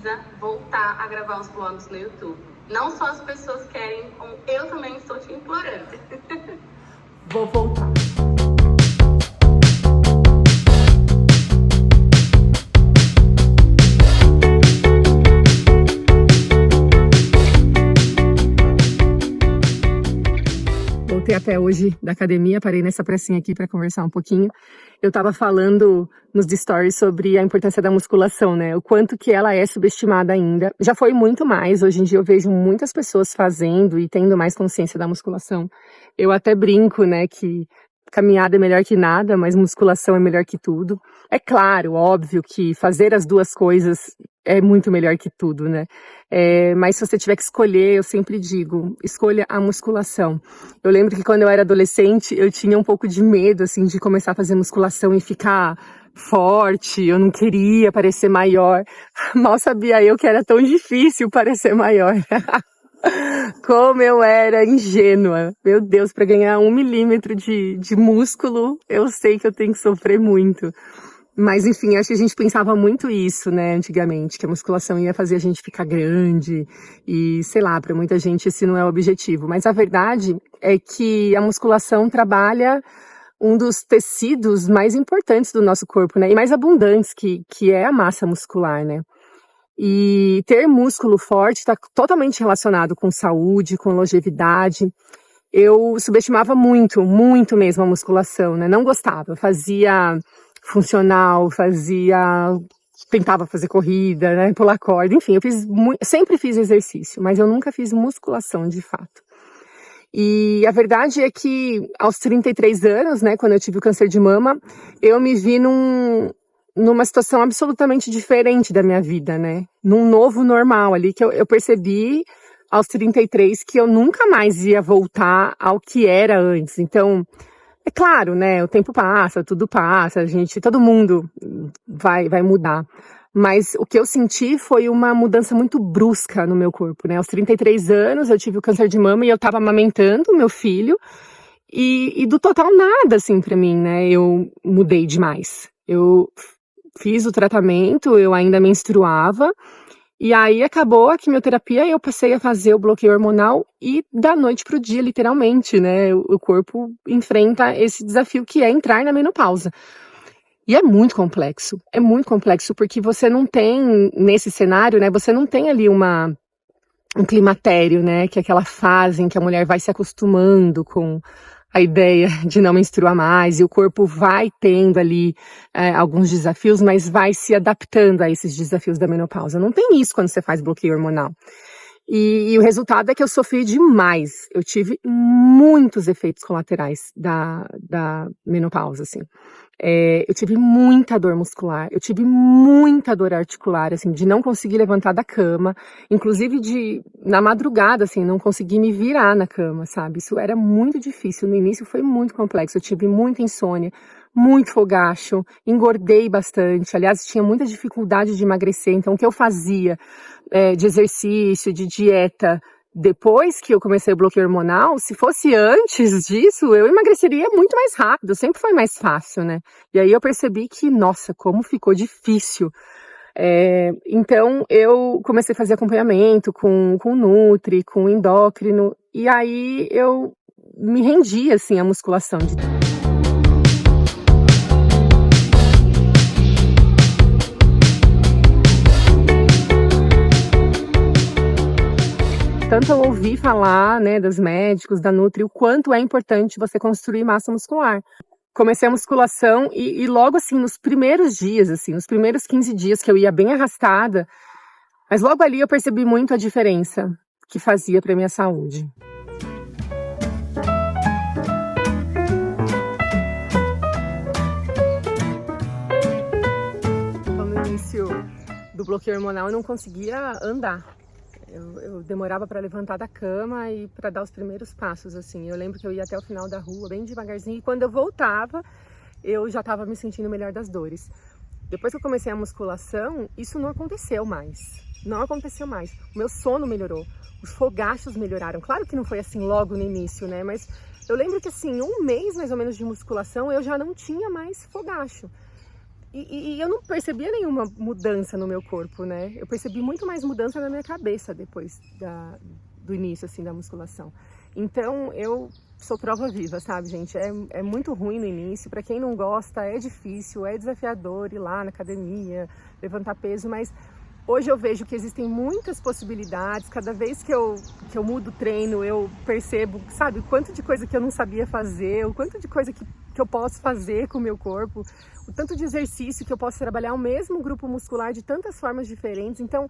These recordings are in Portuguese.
precisa voltar a gravar os vlogs no YouTube. Não só as pessoas querem, como eu também estou te implorando. Vou voltar. Voltei até hoje da academia, parei nessa pracinha aqui para conversar um pouquinho. Eu tava falando nos stories sobre a importância da musculação, né? O quanto que ela é subestimada ainda. Já foi muito mais, hoje em dia eu vejo muitas pessoas fazendo e tendo mais consciência da musculação. Eu até brinco, né, que caminhada é melhor que nada, mas musculação é melhor que tudo. É claro, óbvio que fazer as duas coisas é muito melhor que tudo, né? Mas se você tiver que escolher, eu sempre digo, escolha a musculação. Eu lembro que quando eu era adolescente, eu tinha um pouco de medo, assim, de começar a fazer musculação e ficar forte, eu não queria parecer maior. Mal sabia eu que era tão difícil parecer maior. Como eu era ingênua. Meu Deus, para ganhar 1 milímetro de músculo, eu sei que eu tenho que sofrer muito. Mas enfim, acho que a gente pensava muito isso, né, antigamente, que a musculação ia fazer a gente ficar grande e, sei lá, para muita gente esse não é o objetivo. Mas a verdade é que a musculação trabalha um dos tecidos mais importantes do nosso corpo, né, e mais abundantes, que é a massa muscular, né. E ter músculo forte está totalmente relacionado com saúde, com longevidade. Eu subestimava muito, muito mesmo a musculação, né, não gostava, fazia funcional, tentava fazer corrida, né, pular corda, enfim, sempre fiz exercício, mas eu nunca fiz musculação de fato. E a verdade é que aos 33 anos, né, quando eu tive o câncer de mama, eu me vi numa situação absolutamente diferente da minha vida, né, num novo normal ali, que eu percebi aos 33 que eu nunca mais ia voltar ao que era antes. Então, é claro, né, o tempo passa, tudo passa, todo mundo vai mudar. Mas o que eu senti foi uma mudança muito brusca no meu corpo, né? Aos 33 anos eu tive o câncer de mama e eu tava amamentando meu filho e do total nada, assim, pra mim, né? Eu mudei demais. Eu fiz o tratamento, eu ainda menstruava. E aí acabou a quimioterapia e eu passei a fazer o bloqueio hormonal e da noite pro dia, literalmente, né? O corpo enfrenta esse desafio que é entrar na menopausa. E é muito complexo porque você não tem, nesse cenário, né? Você não tem ali um climatério, né? Que é aquela fase em que a mulher vai se acostumando com a ideia de não menstruar mais, e o corpo vai tendo ali alguns desafios, mas vai se adaptando a esses desafios da menopausa. Não tem isso quando você faz bloqueio hormonal. E o resultado é que eu sofri demais. Eu tive muitos efeitos colaterais da menopausa, assim. Eu tive muita dor muscular, eu tive muita dor articular, assim, de não conseguir levantar da cama, inclusive na madrugada, assim, não conseguir me virar na cama, sabe? Isso era muito difícil, no início foi muito complexo, eu tive muita insônia, muito fogacho, engordei bastante, aliás, tinha muita dificuldade de emagrecer, então o que eu fazia de exercício, de dieta, depois que eu comecei o bloqueio hormonal, se fosse antes disso, eu emagreceria muito mais rápido, sempre foi mais fácil, né? E aí eu percebi que, nossa, como ficou difícil. Então eu comecei a fazer acompanhamento com nutri, com endócrino, e aí eu me rendi, assim, à musculação. Tanto eu ouvi falar, né, dos médicos, da Nutri, o quanto é importante você construir massa muscular. Comecei a musculação e logo assim, nos primeiros dias, assim, nos primeiros 15 dias que eu ia bem arrastada, mas logo ali eu percebi muito a diferença que fazia para minha saúde. Então, no início do bloqueio hormonal eu não conseguia andar. Eu demorava para levantar da cama e para dar os primeiros passos, assim. Eu lembro que eu ia até o final da rua, bem devagarzinho, e quando eu voltava, eu já estava me sentindo melhor das dores. Depois que eu comecei a musculação, isso não aconteceu mais. Não aconteceu mais. O meu sono melhorou, os fogachos melhoraram. Claro que não foi assim logo no início, né? Mas eu lembro que, assim, 1 mês mais ou menos de musculação, eu já não tinha mais fogacho. E eu não percebia nenhuma mudança no meu corpo, né? Eu percebi muito mais mudança na minha cabeça depois do início, assim, da musculação. Então, eu sou prova viva, sabe, gente? É muito ruim no início. Para quem não gosta, é difícil, é desafiador ir lá na academia, levantar peso, mas hoje eu vejo que existem muitas possibilidades. Cada vez que eu mudo o treino, eu percebo, sabe, o quanto de coisa que eu não sabia fazer, o quanto de coisa que eu posso fazer com o meu corpo, o tanto de exercício que eu posso trabalhar o mesmo grupo muscular de tantas formas diferentes. Então,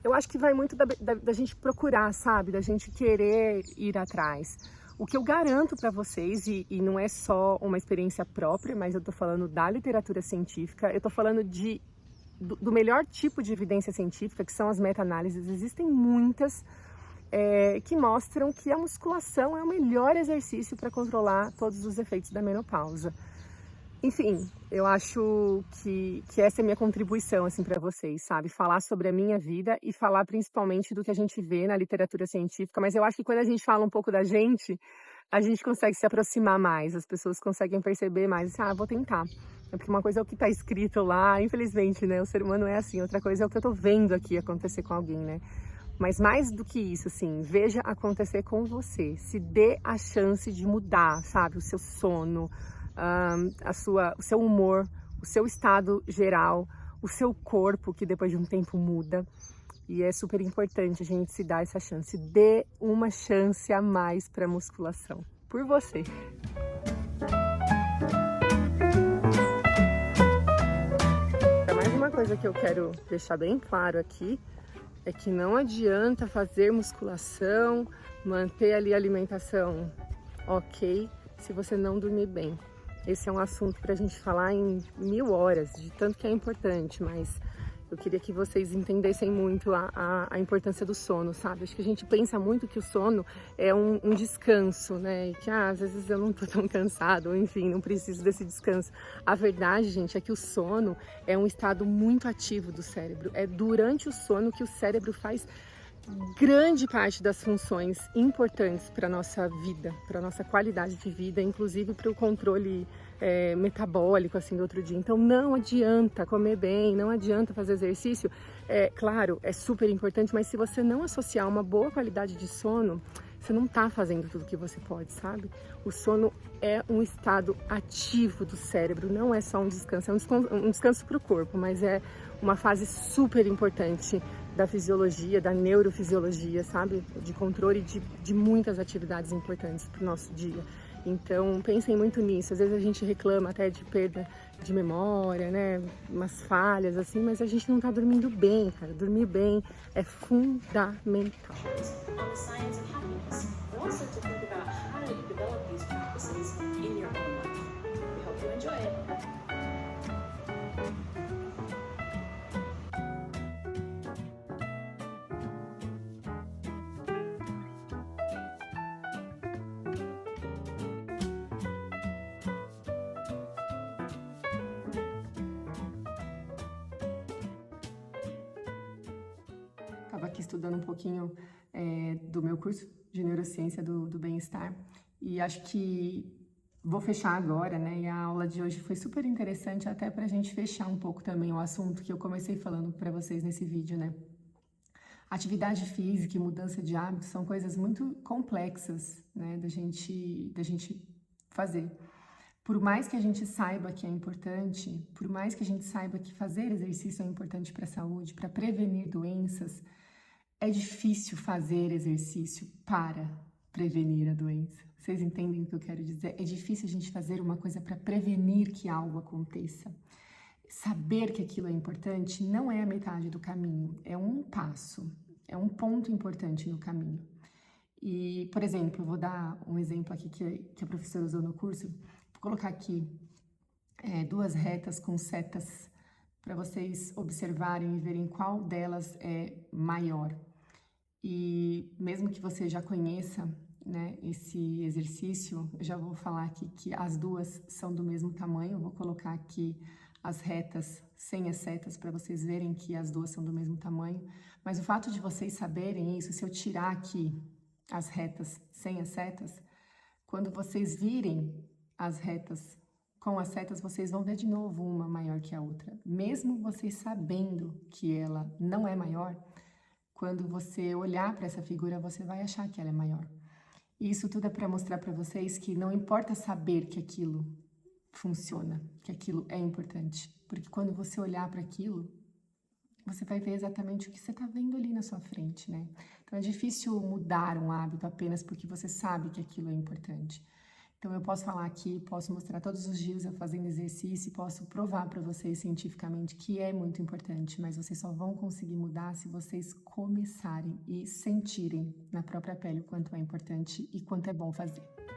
eu acho que vai muito da gente procurar, sabe, da gente querer ir atrás. O que eu garanto para vocês, e não é só uma experiência própria, mas eu tô falando da literatura científica, eu tô falando do melhor tipo de evidência científica, que são as meta-análises. Existem muitas que mostram que a musculação é o melhor exercício para controlar todos os efeitos da menopausa. Enfim, eu acho que essa é a minha contribuição assim, para vocês, sabe? Falar sobre a minha vida e falar principalmente do que a gente vê na literatura científica, mas eu acho que quando a gente fala um pouco da gente, a gente consegue se aproximar mais, as pessoas conseguem perceber mais, assim, vou tentar. É porque uma coisa é o que está escrito lá, infelizmente, né? O ser humano é assim, outra coisa é o que eu tô vendo aqui acontecer com alguém, né? Mas mais do que isso, assim, veja acontecer com você. Se dê a chance de mudar, sabe? O seu sono, o seu humor, o seu estado geral, o seu corpo, que depois de um tempo muda. E é super importante a gente se dar essa chance. Dê uma chance a mais para musculação. Por você. Mais uma coisa que eu quero deixar bem claro aqui é que não adianta fazer musculação, manter ali a alimentação ok, se você não dormir bem. Esse é um assunto para a gente falar em 1000 horas, de tanto que é importante, mas eu queria que vocês entendessem muito a importância do sono, sabe? Acho que a gente pensa muito que o sono é um descanso, né? E que às vezes eu não tô tão cansado, ou enfim, não preciso desse descanso. A verdade, gente, é que o sono é um estado muito ativo do cérebro. É durante o sono que o cérebro faz grande parte das funções importantes para a nossa vida, para a nossa qualidade de vida, inclusive para o controle metabólico assim do outro dia. Então não adianta comer bem, não adianta fazer exercício. Claro, é super importante, mas se você não associar uma boa qualidade de sono, você não está fazendo tudo que você pode, sabe? O sono é um estado ativo do cérebro, não é só um descanso, é um descanso para o corpo, mas é uma fase super importante da fisiologia, da neurofisiologia, sabe? De controle de muitas atividades importantes para o nosso dia. Então, pensem muito nisso. Às vezes a gente reclama até de perda de memória, né? Umas falhas, assim, mas a gente não tá dormindo bem, cara. Dormir bem é fundamental. Estava aqui estudando um pouquinho do meu curso de neurociência do bem-estar e acho que vou fechar agora, né? E a aula de hoje foi super interessante até para a gente fechar um pouco também o assunto que eu comecei falando para vocês nesse vídeo, né? Atividade física e mudança de hábitos são coisas muito complexas, né? Da gente fazer. Por mais que a gente saiba que é importante, por mais que a gente saiba que fazer exercício é importante para a saúde, para prevenir doenças, é difícil fazer exercício para prevenir a doença. Vocês entendem o que eu quero dizer? É difícil a gente fazer uma coisa para prevenir que algo aconteça. Saber que aquilo é importante não é a metade do caminho, é um passo, é um ponto importante no caminho. E, por exemplo, vou dar um exemplo aqui que a professora usou no curso. Vou colocar aqui 2 retas com setas para vocês observarem e verem qual delas é maior. E mesmo que você já conheça, né, esse exercício, eu já vou falar aqui que as duas são do mesmo tamanho. Eu vou colocar aqui as retas sem as setas para vocês verem que as duas são do mesmo tamanho. Mas o fato de vocês saberem isso, se eu tirar aqui as retas sem as setas, quando vocês virem as retas com as setas vocês vão ver de novo uma maior que a outra. Mesmo vocês sabendo que ela não é maior, quando você olhar para essa figura, você vai achar que ela é maior. E isso tudo é para mostrar para vocês que não importa saber que aquilo funciona, que aquilo é importante. Porque quando você olhar para aquilo, você vai ver exatamente o que você está vendo ali na sua frente, né? Então é difícil mudar um hábito apenas porque você sabe que aquilo é importante. Então eu posso falar aqui, posso mostrar todos os dias eu fazendo exercício, posso provar para vocês cientificamente que é muito importante, mas vocês só vão conseguir mudar se vocês começarem e sentirem na própria pele o quanto é importante e quanto é bom fazer.